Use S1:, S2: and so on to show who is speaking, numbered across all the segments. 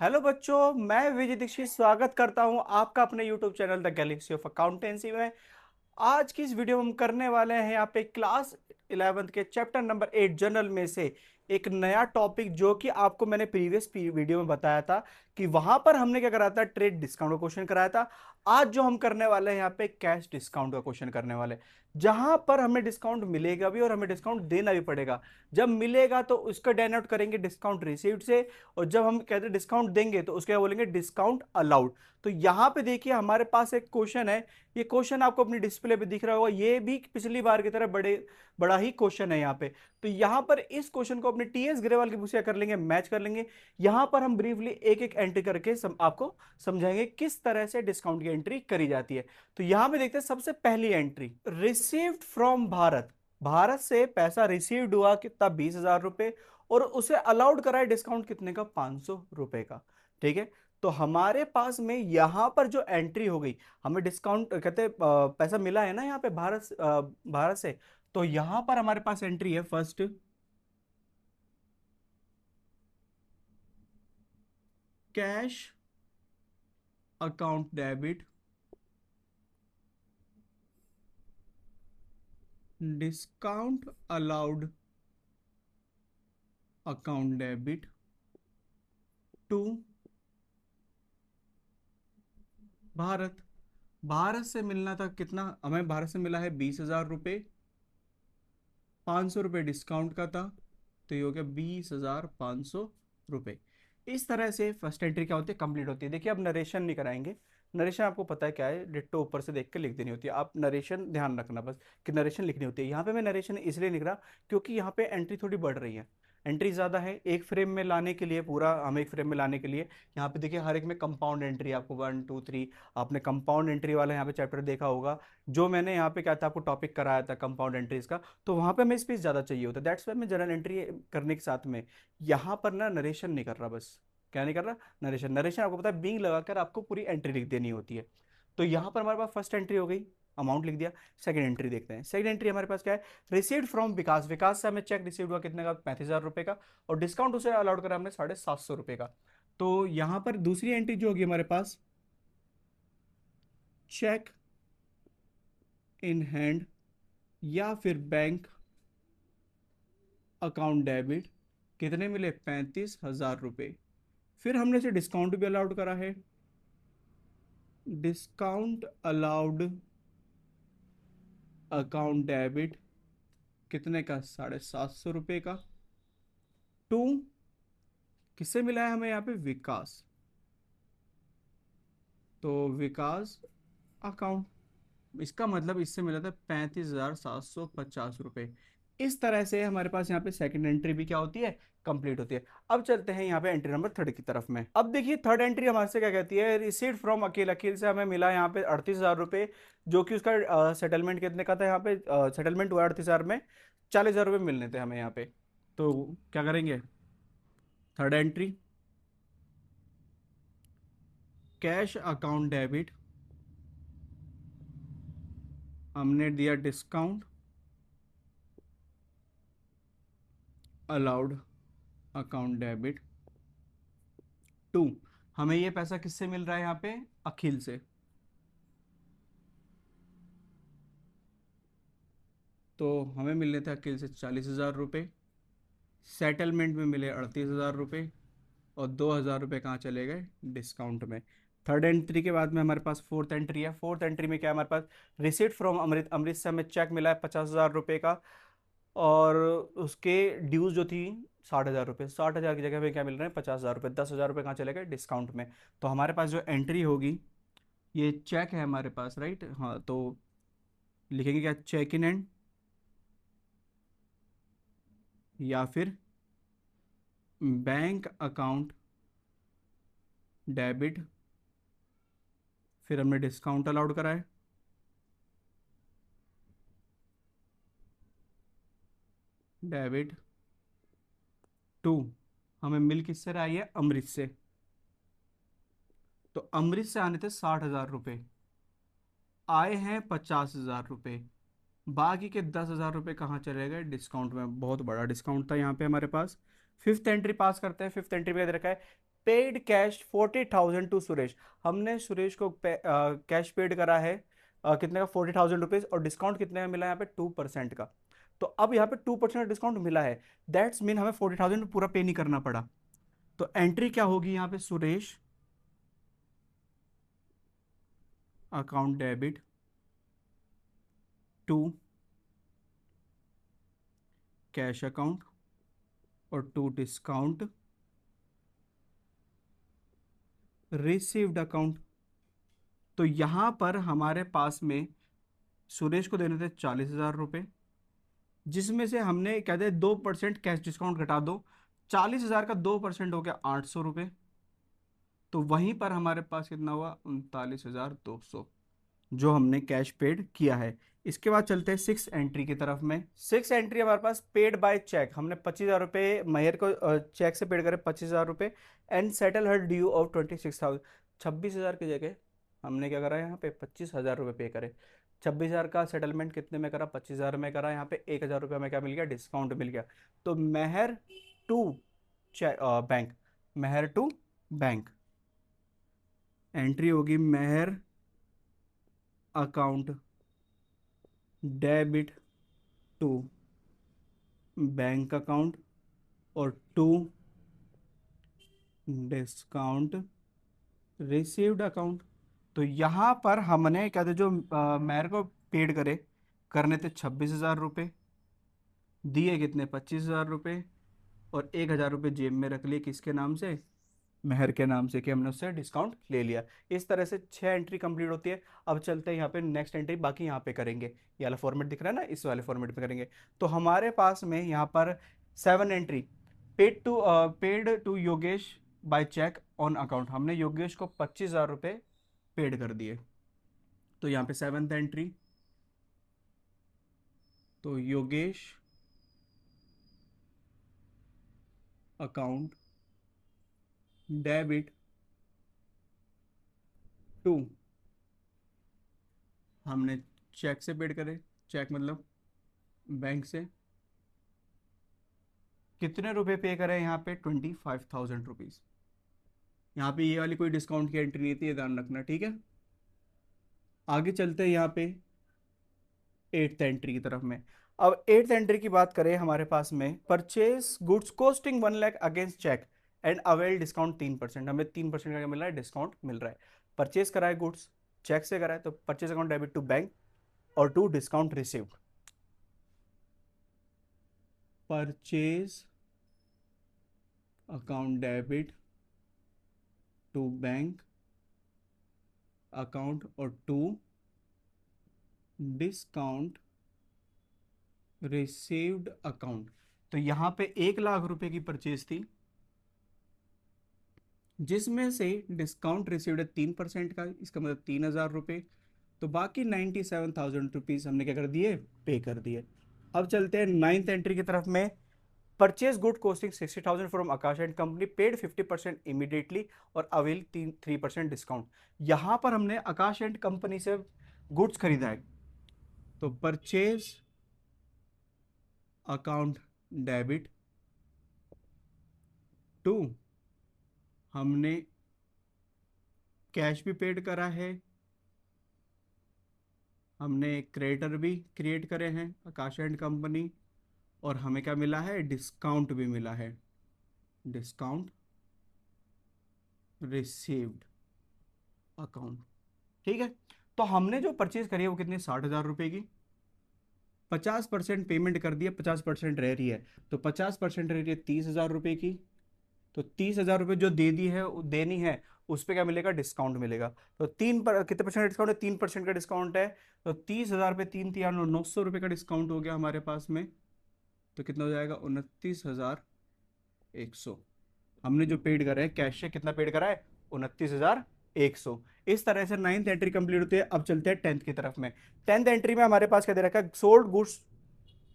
S1: Hello बच्चों, मैं विजय दीक्षित स्वागत करता हूं आपका अपने YouTube channel the Galaxy of accountancy में। आज की इस वीडियो में हम करने वाले हैं यहाँ पे क्लास 11th के चैप्टर नंबर 8 जनरल में से एक नया टॉपिक, जो कि आपको मैंने प्रीवियस वीडियो में बताया था कि वहां पर हमने क्या कराया था, ट्रेड डिस्काउंट का क्वेश्चन कराया था। आज जो हम करने वाले हैं यहाँ पे कैश डिस्काउंट का क्वेश्चन करने वाले हैं, जहां पर हमें डिस्काउंट मिलेगा भी और हमें डिस्काउंट देना भी पड़ेगा। जब मिलेगा तो उसका डेनोट करेंगे डिस्काउंट रिसीव्ड से, और जब हम कहते हैं डिस्काउंट देंगे तो उसके बोलेंगे डिस्काउंट अलाउड। तो यहाँ पे देखिए हमारे पास एक क्वेश्चन है। ये क्वेश्चन आपको अपनी डिस्प्ले पे दिख रहा होगा, ये भी पिछली बार की तरह बड़ा ही क्वेश्चन है यहाँ पे। तो यहाँ पर इस क्वेश्चन को अपने टीएस ग्रेवाल की बुक से कर लेंगे, मैच कर लेंगे। यहाँ पर हम ब्रीफली एक एक एंट्री करके आपको समझाएंगे किस तरह से डिस्काउंट की एंट्री करी जाती है। तो यहाँ पे देखते हैं सबसे पहली entry, received from Bharat. Bharat से पैसा रिसीव्ड हुआ कितना, 20,000 रुपए, और उसे अलाउड करा है डिस्काउंट कितने का, 500 रुपए का। ठीक है। तो हमारे पास में यहां पर जो एंट्री हो गई, हमें डिस्काउंट कहते हैं पैसा मिला है ना यहाँ पे भारत से। तो यहां पर हमारे पास एंट्री है first, cash account debit, discount allowed account debit to Bharat. Bharat से मिलना था कितना, हमें भारत से मिला है 20,000 रुपये, 500 रुपये डिस्काउंट का था, तो ये हो गया 20,500 रुपये। इस तरह से फर्स्ट एंट्री क्या होती है, कंप्लीट होती है। देखिए अब नरेशन नहीं कराएंगे। नरेशन आपको पता है क्या है, डिट्टो ऊपर से देख के लिख देनी होती है। आप नरेशन ध्यान रखना बस कि नरेशन लिखनी होती है। यहाँ पे मैं नरेशन इसलिए लिख रहा क्योंकि यहाँ पे एंट्री थोड़ी बढ़ रही है, एंट्री ज़्यादा है। एक फ्रेम में लाने के लिए, पूरा हम एक फ्रेम में लाने के लिए यहाँ पे देखिए हर एक में कंपाउंड एंट्री आपको 1 2 3, आपने कंपाउंड एंट्री वाला यहाँ पे चैप्टर देखा होगा, जो मैंने यहाँ पे क्या था आपको टॉपिक कराया था कंपाउंड एंट्रीज का। तो वहां पे हमें स्पेस ज्यादा चाहिए होता है, दैट्स वाई मैं जनरल एंट्री करने के साथ में यहाँ पर ना नरेशन नहीं कर रहा। बस क्या नहीं कर रहा, नरेशन। नरेशन आपको पता है बिंग लगाकर आपको पूरी एंट्री लिख देनी होती है। तो यहाँ पर हमारे पास फर्स्ट एंट्री हो गई, अमाउंट लिख दिया। सेकंड एंट्री देखते हैं। सेकंड एंट्री हमारे पास क्या है, रिसीव्ड फ्रॉम विकास। विकास से हमें चेक रिसीव हुआ कितने का, 35,000 रुपए का, और डिस्काउंट उसे अलाउड करा हमने 750 रुपए का। तो यहाँ पर दूसरी एंट्री जो होगी हमारे पास, चेक इन हैंड या फिर बैंक अकाउंट डेबिट, कितने मिले, 35,000 रुपये। फिर हमने से डिस्काउंट भी अलाउड करा है, डिस्काउंट अलाउड अकाउंट डेबिट कितने का, 750 रुपये का। टू, किससे मिला है हमें यहाँ पे, विकास। तो विकास अकाउंट, इसका मतलब इससे मिला था 35,750 रुपये। इस तरह से हमारे पास यहाँ पे सेकंड एंट्री भी क्या होती है, कंप्लीट होती है। अब चलते हैं यहाँ पे एंट्री नंबर थर्ड की तरफ में। अब देखिए थर्ड एंट्री हमारे से क्या कहती है, रिसीव्ड फ्रॉम अकील। अकील से हमें मिला यहाँ पे 38,000 रुपये, जो कि उसका सेटलमेंट कितने का था, यहाँ पे सेटलमेंट हुआ 38,000 में, 40,000 रुपये मिलने थे हमें यहाँ पे। तो क्या करेंगे, third entry, cash account debit, हमने दिया discount allowed account debit to, हमें ये पैसा किससे मिल रहा है यहाँ पे, अखिल से। तो हमें मिलने थे अखिल से 40,000 रुपये, सेटलमेंट में मिले 38,000 रुपये, और 2,000 रुपये कहाँ चले गए, डिस्काउंट में। थर्ड एंट्री के बाद में हमारे पास फोर्थ एंट्री है। फोर्थ एंट्री में क्या है हमारे पास, रिसीट फ्रॉम अमृत। अमृत से हमें चेक मिला है 50,000 रुपये का, और उसके ड्यूज जो थी 60,000 रुपये। 60,000 की जगह पे क्या मिल रहे हैं, 50,000 रुपये। 10,000 रुपये कहाँ चले गए, डिस्काउंट में। तो हमारे पास जो एंट्री होगी, ये चेक है हमारे पास, राइट। हाँ, तो लिखेंगे क्या, चेक इन एंड या फिर बैंक अकाउंट डेबिट, फिर हमने डिस्काउंट अलाउड करा है, डेबिट टू, हमें मिल किससे रहा है, अमृत से। तो अमृत से आने थे 60,000 रुपये, आए हैं 50,000 रुपये, बाकी के 10,000 रुपये कहाँ चले गए, डिस्काउंट में। बहुत बड़ा डिस्काउंट था यहाँ पे हमारे पास। फिफ्थ एंट्री पास करते हैं। फिफ्थ एंट्री में दे रखा है, पेड कैश 40,000 टू सुरेश। हमने सुरेश को कैश पेड करा है कितने का, 40,000 रुपीज, और डिस्काउंट कितने का मिला है यहाँ पे, 2% का। तो अब यहाँ पे 2% डिस्काउंट मिला है, दैट्स मीन हमें 40,000 पूरा पे नहीं करना पड़ा। तो एंट्री क्या होगी यहाँ पे, Suresh account debit to cash account और टू डिस्काउंट रिसीव्ड अकाउंट। तो यहां पर हमारे पास में सुरेश को देने थे 40,000 रुपये, जिसमें से हमने कहते हैं 2% कैश डिस्काउंट घटा दो, 40,000 का 2% हो गया 800 रुपये। तो वहीं पर हमारे पास कितना हुआ, 39,200, जो हमने कैश पेड किया है। इसके बाद चलते हैं सिक्स एंट्री की तरफ में। सिक्स एंट्री हमारे पास पेड बाय चेक, हमने 25,000 रुपये मैयर को चेक से पेड करे, 25,000 रुपये, and settle her due of 26,000। 26,000 की जगह हमने क्या करा, यहाँ पे 25,000 रुपये पे करे। 26,000 का सेटलमेंट कितने में करा, 25,000 में करा। यहाँ पे 1,000 रुपये में क्या मिल गया, डिस्काउंट मिल गया। तो Meher to bank, Meher to bank, entry होगी Meher account debit to bank account और टू डिस्काउंट रिसीव्ड अकाउंट। तो यहाँ पर हमने क्या थे, जो मेरे को पेड करने थे 26,000 रुपये, दिए कितने, 25,000 रुपये, और 1,000 रुपये जेब में रख लिए, किसके नाम से, मेहर के नाम से, कि हमने उससे डिस्काउंट ले लिया। इस तरह से 6 एंट्री कंप्लीट होती है। अब चलते हैं यहाँ पे नेक्स्ट एंट्री, बाकी यहाँ पे करेंगे, ये वाला फॉर्मेट दिख रहा है ना, इस वाले फॉर्मेट पे करेंगे। तो हमारे पास में यहाँ पर 7 entry, paid to Yogesh by cheque on account, हमने योगेश को 25,000 रुपये पेड कर दिए। तो यहाँ पे 7th एंट्री, तो योगेश अकाउंट डेबिट टू, हमने चेक से पेड करे, चेक मतलब बैंक से, कितने रुपए पे करे, यहाँ पे 25,000 रुपीज। यहाँ पे ये वाली कोई डिस्काउंट की एंट्री नहीं थी, ये ध्यान रखना, ठीक है। आगे चलते हैं यहाँ पे 8th एंट्री की तरफ में। अब 8th एंट्री की बात करें, हमारे पास में purchase goods costing 1 lakh against cheque and avail discount 3%, हमें 3% का क्या मिल रहा है, डिस्काउंट मिल रहा है। परचेज करा है गुड्स, चेक से करा है, तो purchase account debit to bank और to discount received. Purchase account debit to bank account और टू डिस्काउंट रिसीव्ड अकाउंट। तो यहां पे 1 लाख रुपए की परचेज थी, जिसमें से डिस्काउंट रिसीव्ड है 3% का, इसका मतलब 3,000 रुपये। तो बाकी 97,000 रुपीज हमने क्या कर दिए, पे कर दिए। अब चलते हैं 9th एंट्री की तरफ में। Purchase good costing 60,000 from Akash and company, paid 50% immediately और अवेल 3% डिस्काउंट। यहां पर हमने आकाश एंड कंपनी से गुड्स खरीदा है, तो परचेज अकाउंट डेबिट टू, हमने कैश भी पेड करा है, हमने क्रेडिटर भी क्रिएट करे हैं आकाश एंड कंपनी, और हमें क्या मिला है, डिस्काउंट भी मिला है, डिस्काउंट रिसीव्ड अकाउंट, ठीक है। तो हमने जो परचेज करी है वो कितनी, 60,000 रुपये की, 50% पेमेंट कर दिया, 50% रह रही है, तो 50% रह रही है 30,000 रुपये की। तो 30,000 रुपये जो दे दी है, देनी है, उस पर क्या मिलेगा, डिस्काउंट मिलेगा। तो कितने परसेंट डिस्काउंट है, 3% का डिस्काउंट है। तो 30,000 पे 3 3 900 रुपये का डिस्काउंट हो गया हमारे पास में। तो कितना हो जाएगा, 29,100। हमने जो पेड करा है कैश से, कितना पेड करा है, 29,100। इस तरह से 9th एंट्री कंप्लीट होती है। अब चलते हैं 10th की तरफ में। 10th एंट्री में हमारे पास क्या दे रखा है, sold goods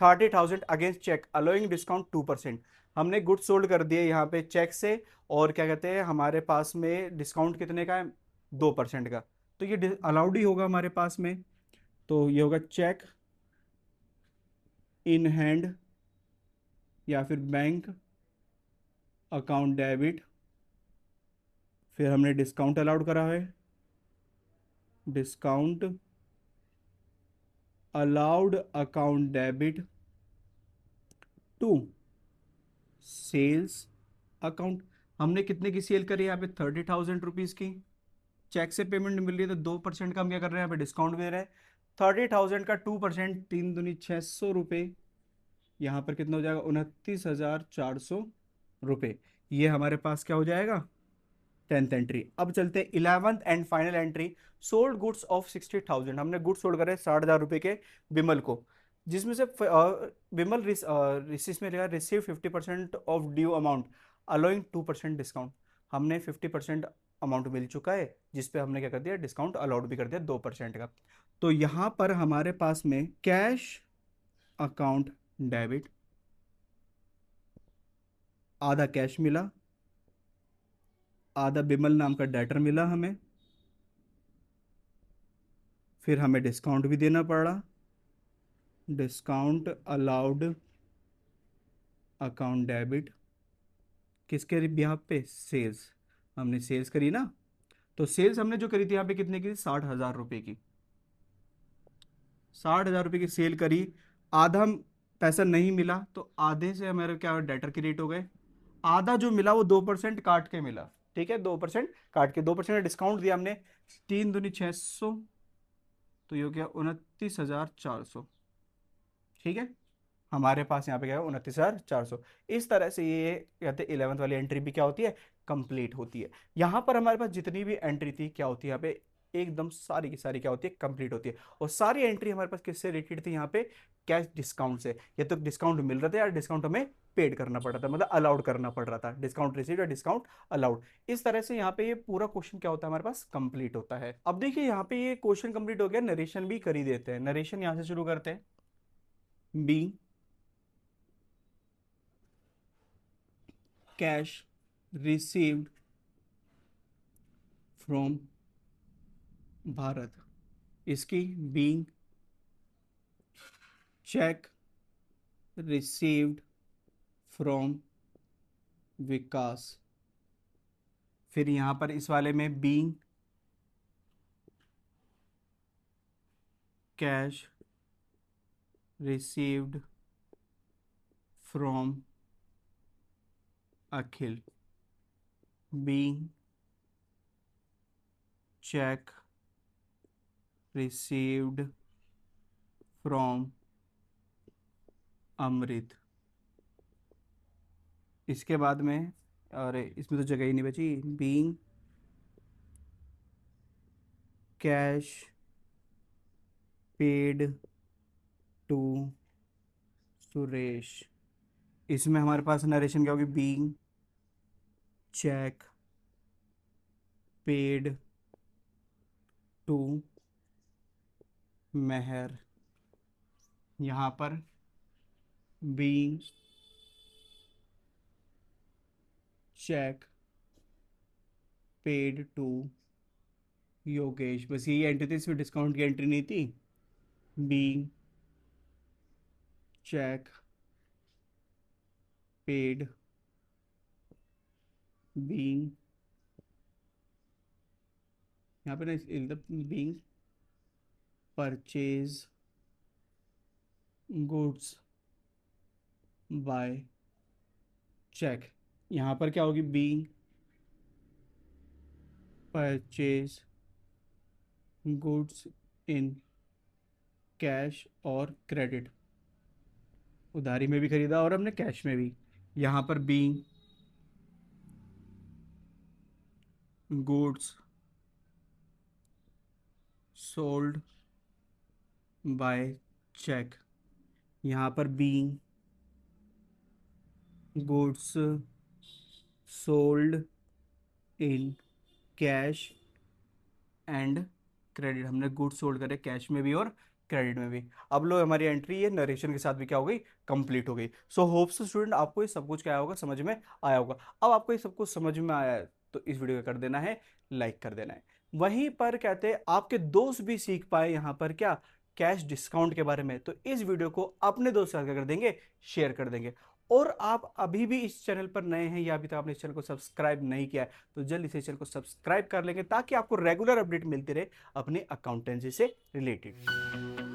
S1: 30,000 against cheque allowing discount 2%। हमने गुड्स सोल्ड कर दिए यहाँ पे चेक से, और क्या कहते हैं, हमारे पास में डिस्काउंट कितने का है, 2% का। तो ये अलाउड ही होगा हमारे पास में। तो ये होगा चेक इन हैंड या फिर बैंक अकाउंट डेबिट फिर हमने डिस्काउंट अलाउड करा है, discount allowed account debit to sales account. हमने कितने की सेल करी है यहाँ पे, 30,000 रुपीज़ की। चेक से पेमेंट मिल रही है तो 2% का हम क्या कर रहे हैं, यहाँ पे डिस्काउंट दे रहे हैं। 30,000 का 2%, 3 दूनी 600 रुपये, यहाँ पर कितना हो जाएगा, 29,400 रुपये। ये हमारे पास क्या हो जाएगा, 10th एंट्री। अब चलते हैं 11th and final entry, sold goods of 60,000। हमने गुड्स सोल्ड करे 60,000 रुपये के विमल को, जिसमें से विमल रिसीव में receive 50% of due amount allowing 2% discount. हमने 50% अमाउंट मिल चुका है, जिस पे हमने क्या कर दिया, डिस्काउंट अलाउड भी कर दिया 2% का। तो यहाँ पर हमारे पास में कैश अकाउंट डेबिट, आधा कैश मिला, आधा बिमल नाम का डेटर मिला हमें, फिर हमें डिस्काउंट भी देना पड़ा, डिस्काउंट अलाउड अकाउंट डेबिट किसके बिहाफ पे, सेल्स। हमने सेल्स करी ना, तो सेल्स हमने जो करी थी यहाँ पे कितने की, 60,000 रुपये की। 60,000 रुपये की सेल करी, आधा पैसा नहीं मिला तो आधे से हमारे क्या डेटर क्रेडिट हो गए, आधा जो मिला वो 2% काट के मिला। ठीक है, 2% काट के, 2% का डिस्काउंट दिया हमने, 3 दूनी 600, तो ये हो गया 29,400। ठीक है, हमारे पास यहाँ पे क्या है, 29,400। इस तरह से ये कहते हैं 11th वाली एंट्री भी क्या होती है, कंप्लीट होती है। यहाँ पर हमारे पास जितनी भी एंट्री थी क्या होती है, यहाँ पे एकदम सारी की सारी क्या होती है, कंप्लीट होती है। और सारी एंट्री हमारे पास किससे रिलेटेड थी, यहाँ पे कैश डिस्काउंट से। या तो डिस्काउंट मिल रहा था या डिस्काउंट हमें पेड करना पड़ रहा था, मतलब अलाउड करना पड़ रहा था, डिस्काउंट रिसीव या डिस्काउंट अलाउड। इस तरह से यहाँ पे ये पूरा क्वेश्चन क्या होता है, हमारे पास कंप्लीट होता है। अब देखिए यहाँ पे ये क्वेश्चन कंप्लीट हो गया, नरेशन भी कर ही देते हैं। नरेशन यहाँ से शुरू करते हैं, be cash received from Bharat, इसकी being check received from विकास। फिर यहां पर इस वाले में being cash received from Akhil, being check received from अमृत। इसके बाद में, अरे इसमें तो जगह ही नहीं बची, being cash paid to Suresh. इसमें हमारे पास नरेशन क्या होगी, being cheque paid to Mehar. यहाँ पर being cheque paid to Yogesh. बस यही एंट्री थी, इसमें डिस्काउंट की एंट्री नहीं थी। बीइंग चेक पेड, बीइंग यहाँ पे ना being purchase goods by cheque. यहाँ पर क्या होगी, being purchase goods in cash और क्रेडिट, उधारी में भी खरीदा और हमने कैश में भी। यहाँ पर being goods sold by cheque. यहाँ पर being goods sold in cash and credit. हमने गुड्स सोल्ड करे कैश में भी और क्रेडिट में भी। अब लो हमारी एंट्री ये नरेशन के साथ भी क्या हो गई, कंप्लीट हो गई। सो होप्स स्टूडेंट आपको ये सब कुछ क्या होगा, समझ में आया होगा। अब आपको ये सब कुछ समझ में आया है तो इस वीडियो को कर देना है लाइक, कर देना है। वहीं पर कहते हैं आपके दोस्त भी सीख पाए यहाँ पर क्या, कैश डिस्काउंट के बारे में, तो इस वीडियो को अपने दोस्त के साथ क्या कर देंगे, शेयर कर देंगे। और आप अभी भी इस चैनल पर नए हैं या अभी तक आपने इस चैनल को सब्सक्राइब नहीं किया है तो जल्दी से इस चैनल को सब्सक्राइब कर लेंगे ताकि आपको रेगुलर अपडेट मिलती रहे अपने अकाउंटेंसी से रिलेटेड।